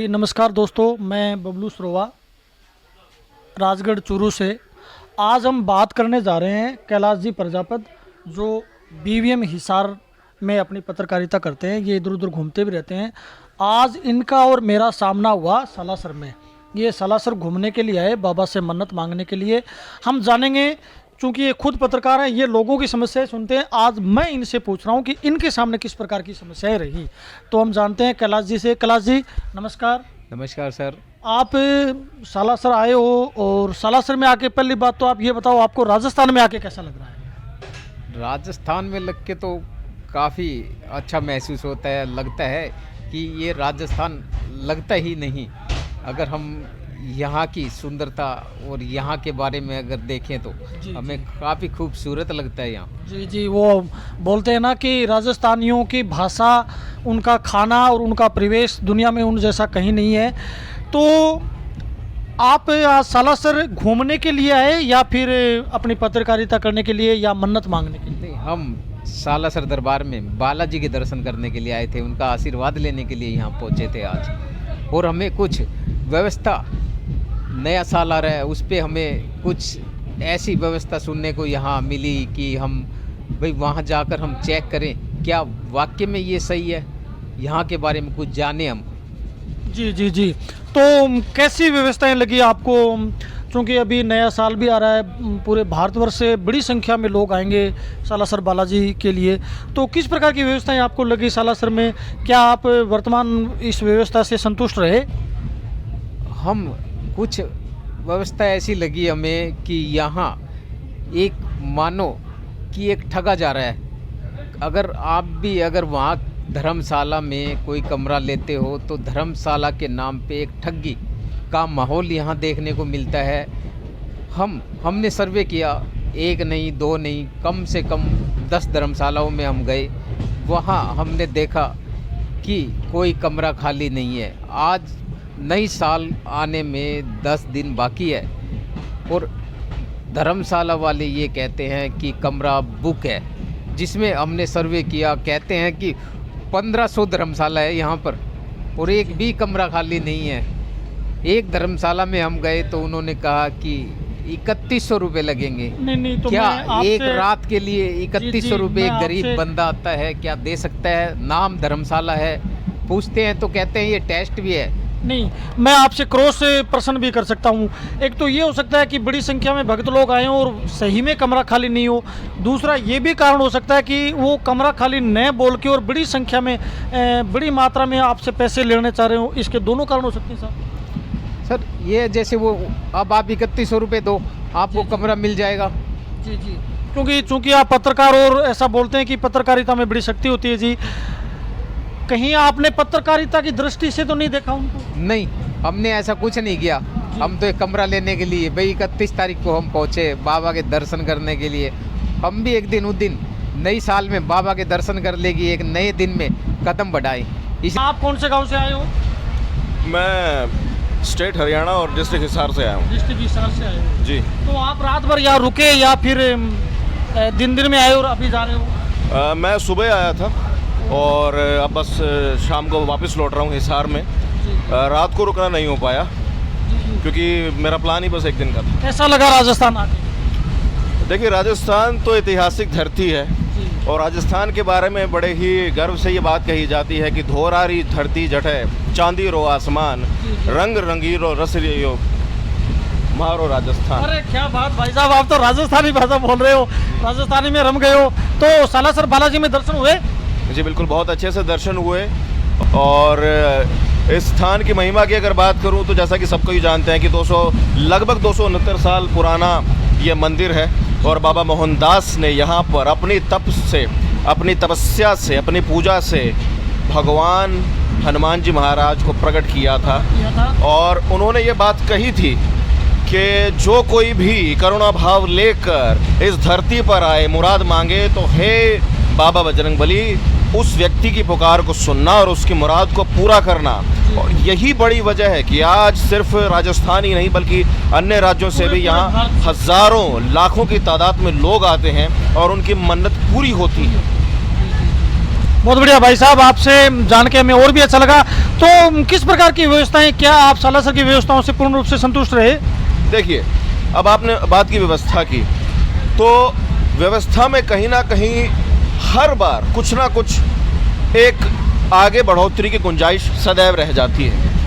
नमस्कार दोस्तों, मैं बबलू सरोवा राजगढ़ चूरू से। आज हम बात करने जा रहे हैं कैलाश जी प्रजापत, जो बीवीएम हिसार में अपनी पत्रकारिता करते हैं। ये इधर उधर घूमते भी रहते हैं। आज इनका और मेरा सामना हुआ सालासर में। ये सालासर घूमने के लिए आए, बाबा से मन्नत मांगने के लिए। हम जानेंगे, चूँकि ये खुद पत्रकार हैं, ये लोगों की समस्याएं सुनते हैं। आज मैं इनसे पूछ रहा हूँ कि इनके सामने किस प्रकार की समस्याएं रही। तो हम जानते हैं कैलाश जी से। कैलाश जी नमस्कार। नमस्कार सर। आप सालासर आए हो, और सालासर में आके पहली बात तो आप ये बताओ, आपको राजस्थान में आके कैसा लग रहा है? राजस्थान में लग के तो काफ़ी अच्छा महसूस होता है। लगता है कि ये राजस्थान लगता ही नहीं। अगर हम यहाँ की सुंदरता और यहाँ के बारे में अगर देखें तो हमें काफ़ी खूबसूरत लगता है यहाँ। जी जी, वो बोलते हैं ना कि राजस्थानियों की भाषा, उनका खाना और उनका परिवेश दुनिया में उन जैसा कहीं नहीं है। तो आप आज सालासर घूमने के लिए आए या फिर अपनी पत्रकारिता करने के लिए या मन्नत मांगने के लिए? नहीं, हम सालासर दरबार में बालाजी के दर्शन करने के लिए आए थे। उनका आशीर्वाद लेने के लिए यहाँ पहुँचे थे आज। और हमें कुछ व्यवस्था, नया साल आ रहा है, उस पर हमें कुछ ऐसी व्यवस्था सुनने को यहाँ मिली कि हम भाई वहाँ जाकर हम चेक करें क्या वाकई में ये सही है, यहाँ के बारे में कुछ जाने हम। जी जी जी, तो कैसी व्यवस्थाएं लगी आपको? क्योंकि अभी नया साल भी आ रहा है, पूरे भारतवर्ष से बड़ी संख्या में लोग आएंगे सालासर बालाजी के लिए। तो किस प्रकार की व्यवस्थाएं आपको लगी सालासर में? क्या आप वर्तमान इस व्यवस्था से संतुष्ट रहे? हम कुछ व्यवस्था ऐसी लगी हमें कि यहाँ एक मानो कि एक ठगा जा रहा है। अगर आप भी अगर वहाँ धर्मशाला में कोई कमरा लेते हो तो धर्मशाला के नाम पे एक ठगी का माहौल यहाँ देखने को मिलता है। हमने सर्वे किया, एक नहीं दो नहीं, कम से कम 10 धर्मशालाओं में हम गए। वहाँ हमने देखा कि कोई कमरा खाली नहीं है। आज नई साल आने में 10 दिन बाकी है और धर्मशाला वाले ये कहते हैं कि कमरा बुक है, जिसमें हमने सर्वे किया, कहते हैं कि 1500 धर्मशाला है यहाँ पर और एक भी कमरा खाली नहीं है। एक धर्मशाला में हम गए तो उन्होंने कहा कि 3100 रुपये लगेंगे। नहीं तो क्या एक रात के लिए 3100 रुपये एक गरीब बंदा आता है, क्या दे सकता है? नाम धर्मशाला है, पूछते हैं तो कहते हैं ये टेस्ट भी है। नहीं, मैं आपसे क्रॉस प्रश्न भी कर सकता हूँ। एक तो ये हो सकता है कि बड़ी संख्या में भक्त लोग आए हों और सही में कमरा खाली नहीं हो। दूसरा ये भी कारण हो सकता है कि वो कमरा खाली न बोल के और बड़ी संख्या में, बड़ी मात्रा में आपसे पैसे लेने चाह रहे हो। इसके दोनों कारण हो सकते हैं सर। ये जैसे वो अब आप 3100 रुपये दो, आपको कमरा मिल जाएगा। जी जी, क्योंकि चूँकि आप पत्रकार और ऐसा बोलते हैं कि पत्रकारिता में बड़ी शक्ति होती है। जी, कहीं आपने पत्रकारिता की दृष्टि से तो नहीं देखा उनको? नहीं, हमने ऐसा कुछ नहीं किया। हम तो एक कमरा लेने के लिए भाई 31 तारीख को हम पहुँचे बाबा के दर्शन करने के लिए। हम भी एक दिन उस दिन नई साल में बाबा के दर्शन कर लेगी, एक नए दिन में कदम बढ़ाए। आप कौन से गांव से आए हो? मैं स्टेट हरियाणा और डिस्ट्रिक्ट हिसार से आया हूँ। डिस्ट्रिक्ट हिसार से आए हो जी। तो आप रात भर यहाँ रुके या फिर दिन में आए और अभी जा रहे हो? मैं सुबह आया था और अब बस शाम को वापस लौट रहा हूँ हिसार में। रात को रुकना नहीं हो पाया क्योंकि मेरा प्लान ही बस एक दिन का था। कैसा लगा राजस्थान आके? देखिए, राजस्थान तो ऐतिहासिक धरती है और राजस्थान के बारे में बड़े ही गर्व से ये बात कही जाती है कि धोरारी धरती जठे चांदी रो आसमान, रंग रंगीरो रसरियो मारो राजस्थान। अरे क्या बात भाई साहब, आप तो राजस्थानी भाषा बोल रहे हो, राजस्थानी में रम गए हो। तो सालासर बालाजी में दर्शन हुए? जी बिल्कुल, बहुत अच्छे से दर्शन हुए। और इस स्थान की महिमा की अगर बात करूं तो जैसा कि सबको ही जानते हैं कि लगभग 269 साल पुराना ये मंदिर है और बाबा मोहनदास ने यहाँ पर अपनी तप से, अपनी तपस्या से, अपनी पूजा से भगवान हनुमान जी महाराज को प्रकट किया था। और उन्होंने ये बात कही थी कि जो कोई भी करुणा भाव लेकर इस धरती पर आए, मुराद मांगे तो हे बाबा बजरंगबली उस व्यक्ति की पुकार को सुनना और उसकी मुराद को पूरा करना। और यही बड़ी वजह है कि आज सिर्फ राजस्थान ही नहीं बल्कि अन्य राज्यों से भी यहाँ हज़ारों लाखों की तादाद में लोग आते हैं और उनकी मन्नत पूरी होती है। बहुत बढ़िया भाई साहब, आपसे जान के हमें और भी अच्छा लगा। तो किस प्रकार की व्यवस्थाएं, क्या आप सालासर की व्यवस्थाओं से पूर्ण रूप से संतुष्ट रहे? देखिए, अब आपने बात की व्यवस्था की, तो व्यवस्था में कहीं ना कहीं हर बार कुछ ना कुछ एक आगे बढ़ोतरी की गुंजाइश सदैव रह जाती है।